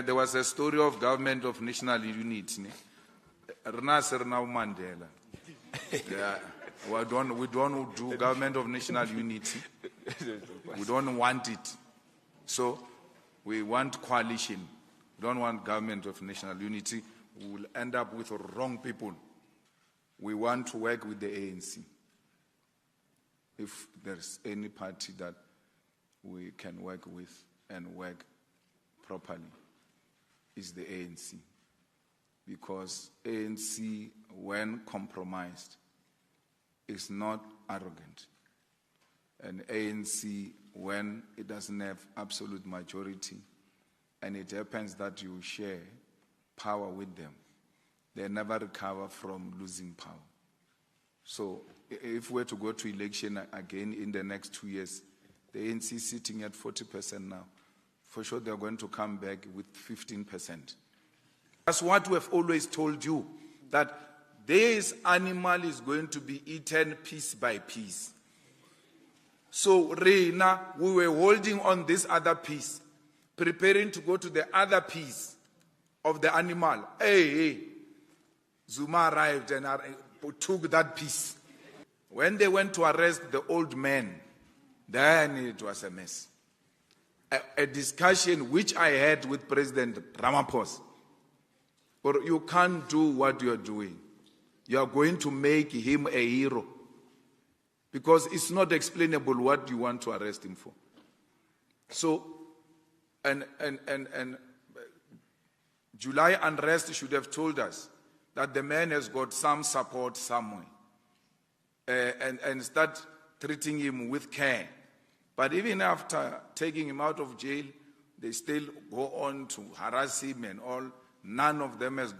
There was a story of government of national unity. Mandela. Yeah, we don't do government of national unity. We don't want it. So we want coalition. We don't want government of national unity. We will end up with wrong people. We want to work with the ANC. If there's any party that we can work with and work properly, is the ANC. Because ANC, when compromised, is not arrogant. And ANC, when it doesn't have absolute majority, and it happens that you share power with them, they never recover from losing power. So if we're to go to election again in the next 2 years, the ANC is sitting at 40% now. For sure they're going to come back with 15%. That's what we've always told you, that this animal is going to be eaten piece by piece. So Reina, we were holding on this other piece, preparing to go to the other piece of the animal. Hey, Zuma arrived and took that piece. When they went to arrest the old man, then it was a mess. A discussion which I had with President Ramaphosa. Or you can't do what you are doing. You are going to make him a hero. Because it's not explainable what you want to arrest him for. So, and July unrest should have told us that the man has got some support somewhere. And start treating him with care. But even after taking him out of jail, they still go on to harass him and all. None of them have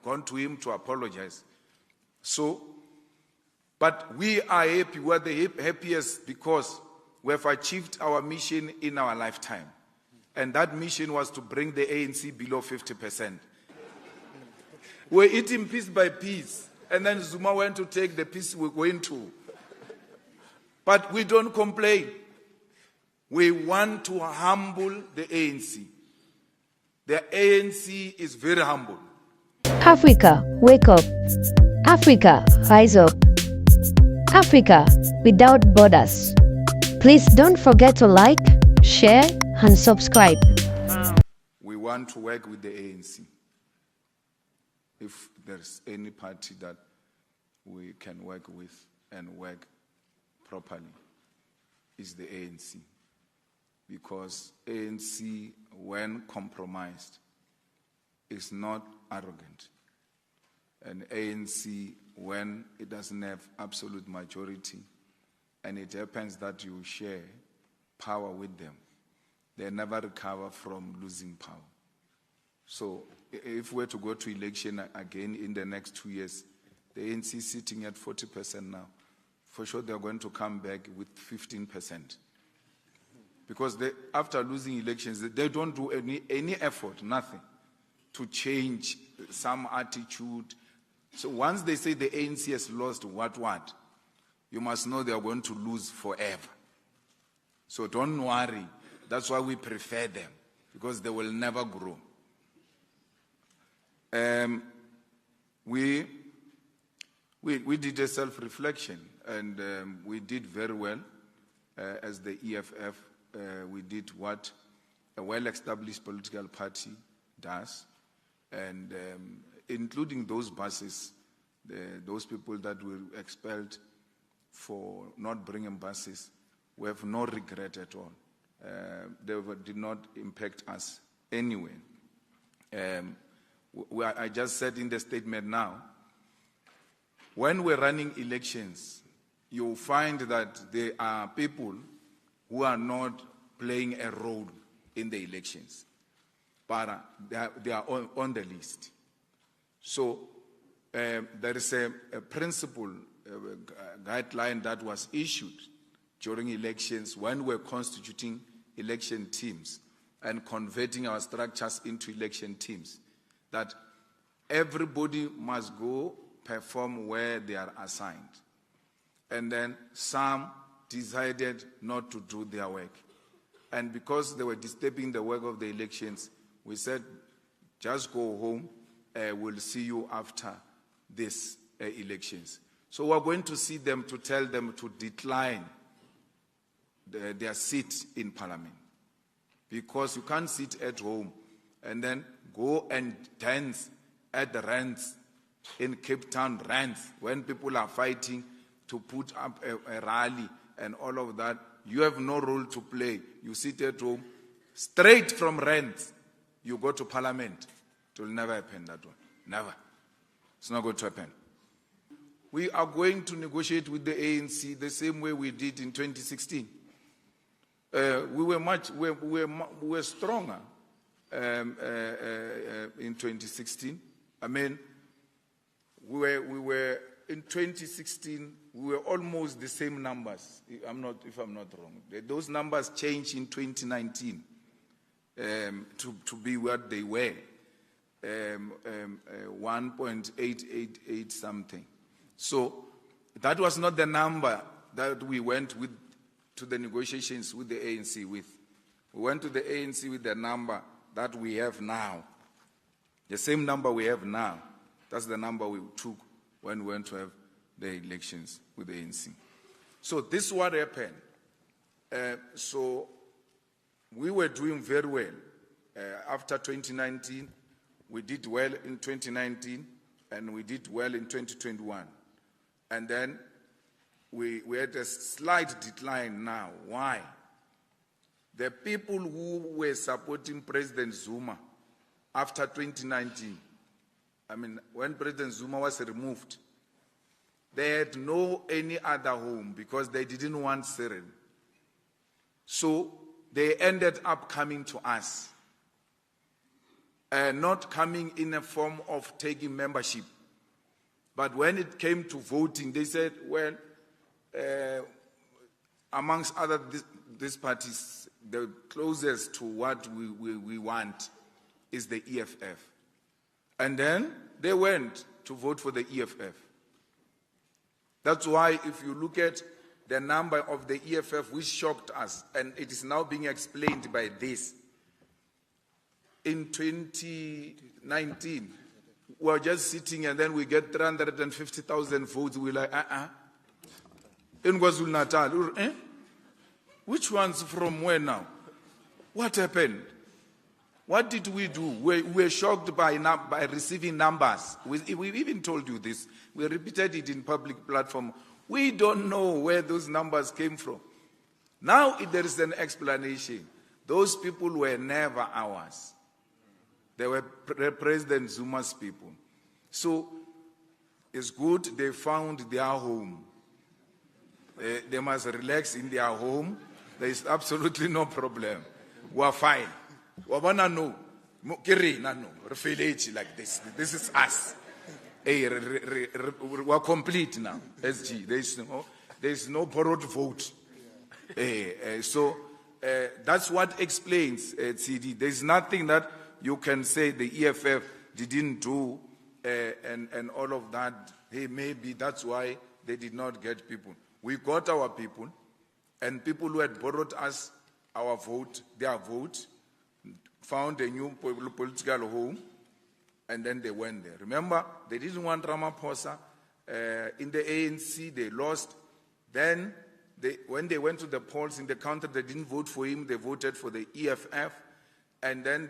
gone to him to apologize. So, but we are happy. We're the happiest because we have achieved our mission in our lifetime. And that mission was to bring the ANC below 50%. We're eating piece by piece. And then Zuma went to take the piece we're going to. But we don't complain. We want to humble the ANC. The ANC is very humble. Africa, wake up. Africa, rise up. Africa, without borders. Please don't forget to like, share, and subscribe. We want to work with the ANC. If there's any party that we can work with and work properly, is the ANC. Because ANC, when compromised, is not arrogant. And ANC, when it doesn't have absolute majority, and it happens that you share power with them, they never recover from losing power. So if we're to go to election again in the next 2 years, the ANC is sitting at 40% now. For sure they're going to come back with 15%. Because after losing elections, they don't do any effort, nothing, to change some attitude. So once they say the ANC has lost what, you must know they are going to lose forever. So don't worry. That's why we prefer them, because they will never grow. We did a self-reflection, and we did very well as the EFF. We did what a well-established political party does, and including those buses, those people that were expelled for not bringing buses, we have no regret at all. They did not impact us anyway. I just said in the statement now, when we're running elections, you'll find that there are people who are not playing a role in the elections, but they are on the list. So there is a principle, guideline that was issued during elections when we're constituting election teams and converting our structures into election teams, that everybody must go perform where they are assigned. And then some decided not to do their work. And because they were disturbing the work of the elections, We said, just go home. We'll see you after these elections. So we're going to see them to tell them to decline their seat in Parliament. Because you can't sit at home and then go and dance at the rants in Cape Town rants when people are fighting to put up a rally and all of that. You have no role to play. You sit at home, straight from rants, you go to Parliament. It will never happen, that one. Never. It's not going to happen. We are going to negotiate with the ANC the same way we did in 2016. We were stronger in 2016. I mean, we were in 2016. We were almost the same numbers. If I'm not wrong, those numbers changed in 2019 to be what they were, 1.888 something. So that was not the number that we went with to the negotiations with the ANC with. We went to the ANC with the number that we have now. The same number we have now. That's the number we took when we went to have the elections with the ANC. So this is what happened. So we were doing very well. After 2019, we did well in 2019, and we did well in 2021. And then we had a slight decline now. Why? The people who were supporting President Zuma after 2019, I mean, when President Zuma was removed, they had no any other home because they didn't want Cyril. So they ended up coming to us, not coming in a form of taking membership. But when it came to voting, they said, well, amongst other these parties, the closest to what we want is the EFF. And then they went to vote for the EFF. That's why if you look at the number of the EFF, which shocked us, and it is now being explained by this. In 2019, we were just sitting and then we get 350,000 votes. We're like, In KwaZulu-Natal, Which ones from where now? What happened? What did we do? We were shocked by receiving numbers. We even told you this. We repeated it in public platform. We don't know where those numbers came from. Now there is an explanation. Those people were never ours. They were President Zuma's people. So it's good they found their home. They must relax in their home. There is absolutely no problem. We're fine. No, like this. This is us. We're complete now. SG. There is no borrowed vote. So that's what explains CD. There is nothing that you can say the EFF didn't do and all of that. Hey, maybe that's why they did not get people. We got our people, and people who had borrowed us our vote, their vote, found a new political home, and then they went there. Remember, they didn't want Ramaphosa. In the ANC, they lost. Then, when they went to the polls in the country, they didn't vote for him. They voted for the EFF. And then,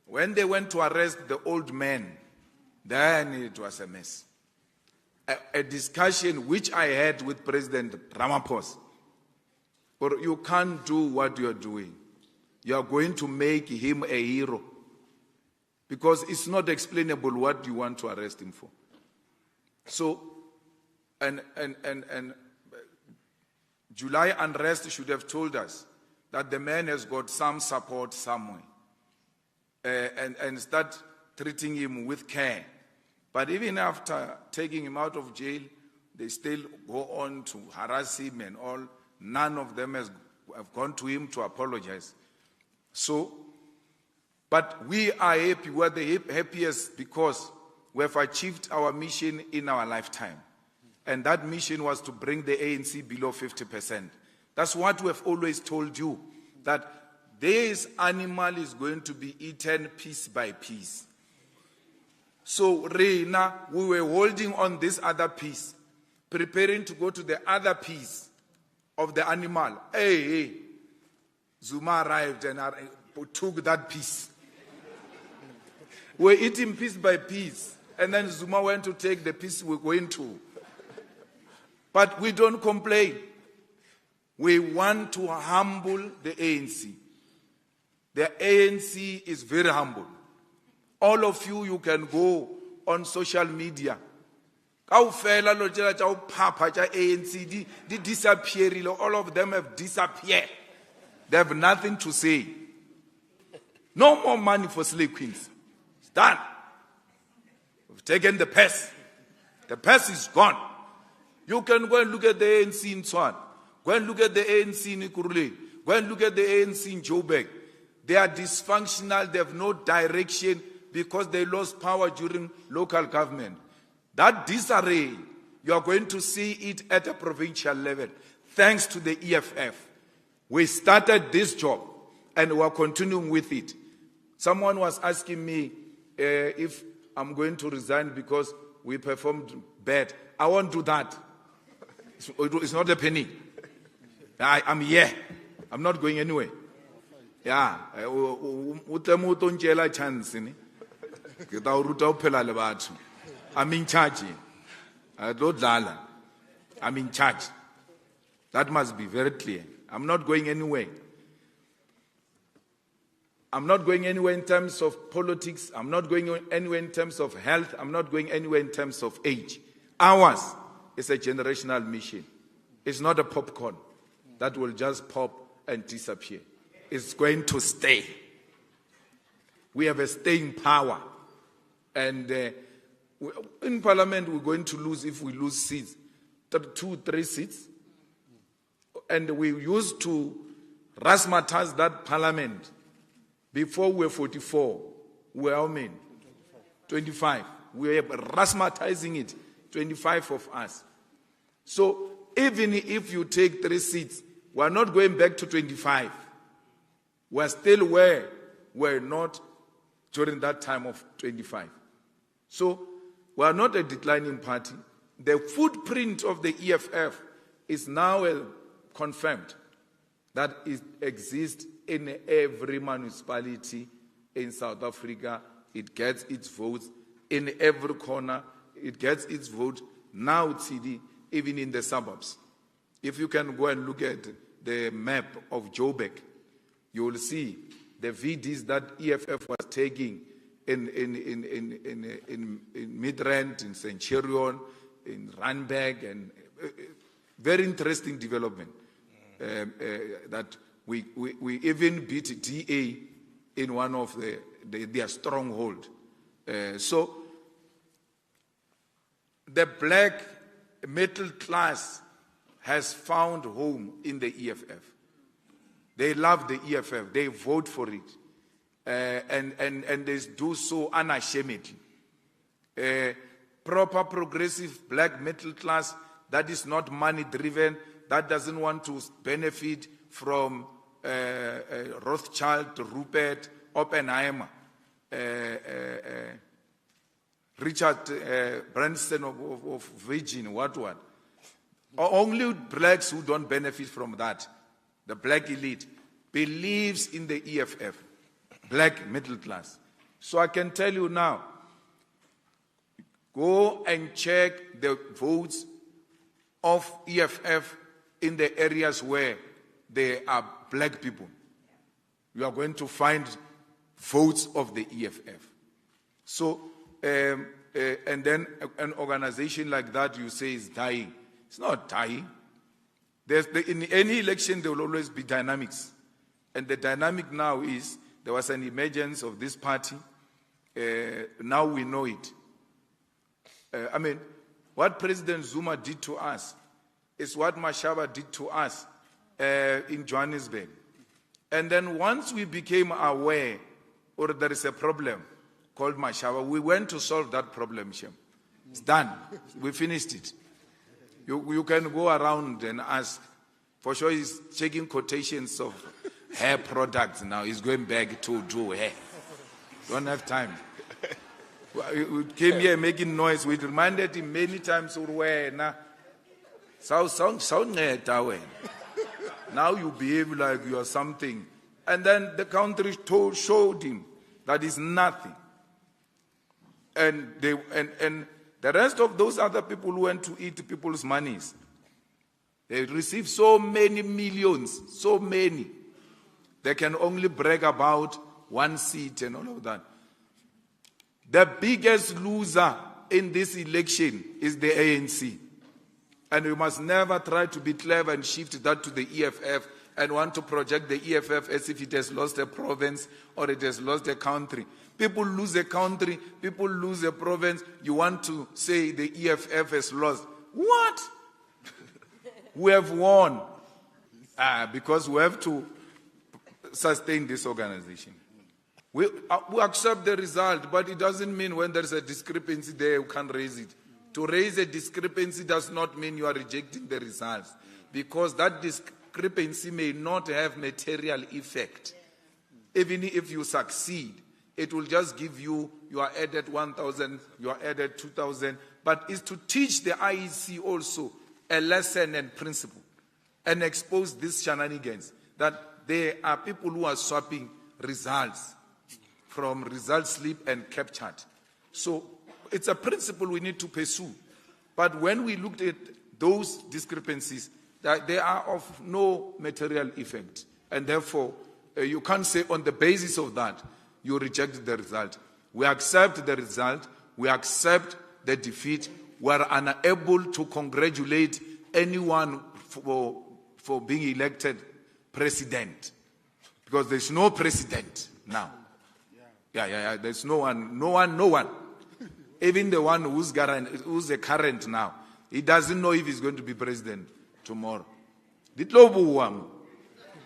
when they went to arrest the old man, then it was a mess. A discussion which I had with President Ramaphosa. Or you can't do what you are doing. You are going to make him a hero. Because it's not explainable what you want to arrest him for. So, and July unrest should have told us that the man has got some support somewhere. And start treating him with care. But even after taking him out of jail, they still go on to harass him and all. None of them have gone to him to apologize. So, but we are happy. We are the happiest because we have achieved our mission in our lifetime. And that mission was to bring the ANC below 50%. That's what we have always told you, that this animal is going to be eaten piece by piece. So Reina, we were holding on this other piece, preparing to go to the other piece of the animal. Hey, Zuma arrived and took that piece. We're eating piece by piece, and then Zuma went to take the piece we're going to. But we don't complain. We want to humble the ANC. The ANC is very humble. All of you can go on social media. Kaufela lo tjela tja o phapha tja ANC di disappear. All of them have disappeared. They have nothing to say. No more money for slave queens. It's done. We've taken the purse. The purse is gone. You can go and look at the ANC in Tshwane. Go and look at the ANC in Ikuruleni. Go and look at the ANC in Joburg. They are dysfunctional. They have no direction because they lost power during local government. That disarray, you are going to see it at a provincial level. Thanks to the EFF. We started this job and we are continuing with it. Someone was asking me if I'm going to resign because we performed bad. I won't do that. It's not a penny. I'm here. I'm not going anywhere. Yeah. I'm in charge. I'm in charge. That must be very clear. I'm not going anywhere. I'm not going anywhere in terms of politics. I'm not going anywhere in terms of health. I'm not going anywhere in terms of age. Ours is a generational mission. It's not a popcorn that will just pop and disappear. It's going to stay. We have a staying power. And in Parliament, we're going to lose, if we lose seats, 2-3 seats. And we used to razzmatazz that Parliament. Before we were 44, we were how many? 25. We were razzmatazing it, 25 of us. So even if you take 3 seats, we're not going back to 25. We're still where we're not during that time of 25. So we are not a declining party. The footprint of the EFF is now confirmed that it exists in every municipality in South Africa. It gets its votes in every corner. It gets its vote now, TD, even in the suburbs. If you can go and look at the map of Joburg, you will see the VDs that EFF was taking in Midrand, in Centurion, in Randburg, and very interesting development. That we even beat DA in one of their stronghold. So the black middle class has found home in the EFF. They love the EFF. They vote for it. And they do so unashamedly. Proper progressive black middle class that is not money driven, that doesn't want to benefit from Rothschild, Rupert, Oppenheimer, Richard Branson of Virgin, what. Only blacks who don't benefit from that, the black elite, believes in the EFF, black middle class. So I can tell you now, go and check the votes of EFF in the areas where there are black people. You are going to find votes of the EFF. So, and then an organization like that you say is dying. It's not dying. In any election, there will always be dynamics. And the dynamic now is, there was an emergence of this party. Now we know it. What President Zuma did to us is what Mashaba did to us in Johannesburg. And then once we became aware, or there is a problem called Mashaba, we went to solve that problem, Shem. It's done. We finished it. You can go around and ask. For sure he's checking quotations of hair products now. He's going back to do hair. Don't have time. We came here making noise. We reminded him many times, now you behave like you are something. And then the country showed him that is nothing. And the rest of those other people who went to eat people's monies, they received so many millions, so many. They can only brag about one seat and all of that. The biggest loser in this election is the ANC. And we must never try to be clever and shift that to the EFF and want to project the EFF as if it has lost a province or it has lost a country. People lose a country, people lose a province. You want to say the EFF has lost. What? We have won. Because we have to sustain this organization. We accept the result, but it doesn't mean when there's a discrepancy there, you can't raise it. To raise a discrepancy does not mean you are rejecting the results, because that discrepancy may not have material effect. Even if you succeed, it will just give you are added 1,000, you are added 2,000, but it's to teach the IEC also a lesson and principle and expose these shenanigans that there are people who are swapping results from result slip and captured. So it's a principle we need to pursue. But when we looked at those discrepancies, that they are of no material effect. And therefore, you can't say on the basis of that, you reject the result. We accept the result. We accept the defeat. We are unable to congratulate anyone for being elected president. Because there's no president now. Yeah. There's no one. Even the one who's the current now, he doesn't know if he's going to be president tomorrow.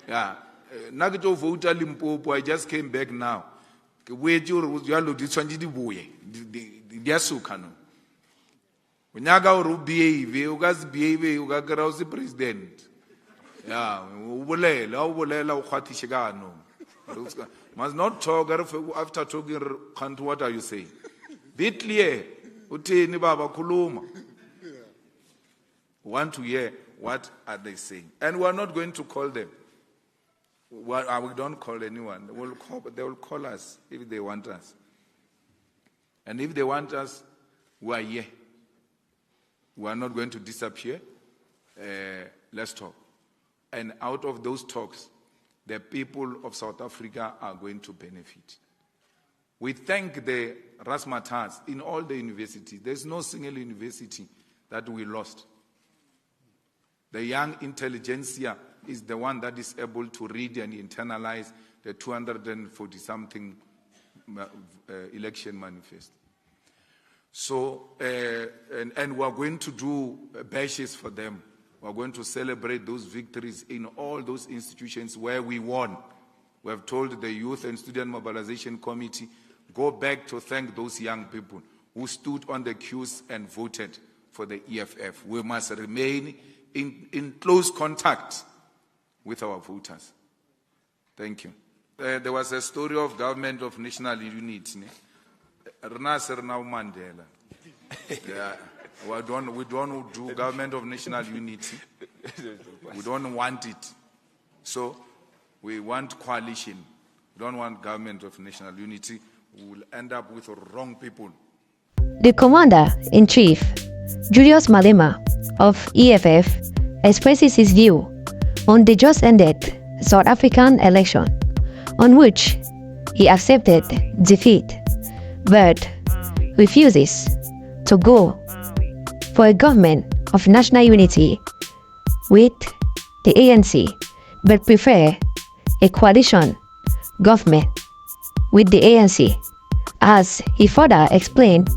Yeah. I just came back now. Wait, you are president. Yeah, must not talk after talking. What are you saying? Be clear. Want to hear what are they saying, and we are not going to call them. We don't call anyone. They will call us if they want us, and if they want us, we are here. We are not going to disappear. Let's talk. And out of those talks, the people of South Africa are going to benefit. We thank the Razzmatazz in all the universities. There's no single university that we lost. The young intelligentsia is the one that is able to read and internalize the 240-something election manifest. So, and we're going to do bashes for them. We're going to celebrate those victories in all those institutions where we won. We have told the Youth and Student Mobilization Committee, go back to thank those young people who stood on the queues and voted for the EFF. We must remain in close contact with our voters. Thank you. There was a story of government of national unity. Mandela. Yeah. We don't do government of national unity. We don't want it. So we want coalition. We don't want government of national unity. We will end up with wrong people. The Commander-in-Chief, Julius Malema of EFF, expresses his view on the just ended South African election, on which he accepted defeat, but refuses to go for a government of national unity with the ANC, but prefer a coalition government with the ANC. As he further explained,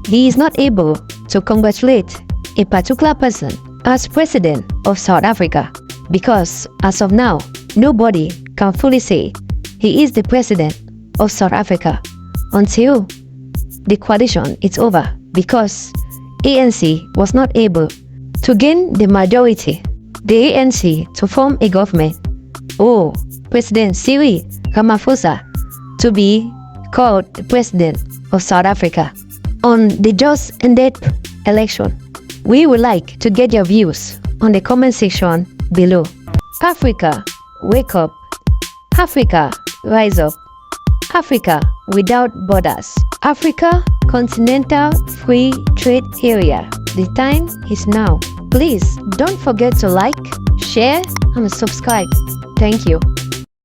he is not able to congratulate a particular person as president of South Africa because, as of now, nobody can fully say he is the president of South Africa until the coalition is over, because ANC was not able to gain the majority, the ANC to form a government. Oh, President Cyril Ramaphosa to be called the President of South Africa on the just ended election. We would like to get your views on the comment section below. Africa, wake up. Africa, rise up. Africa without borders. Africa, continental free trade area. The time is now. Please don't forget to like, share, and subscribe. Thank you.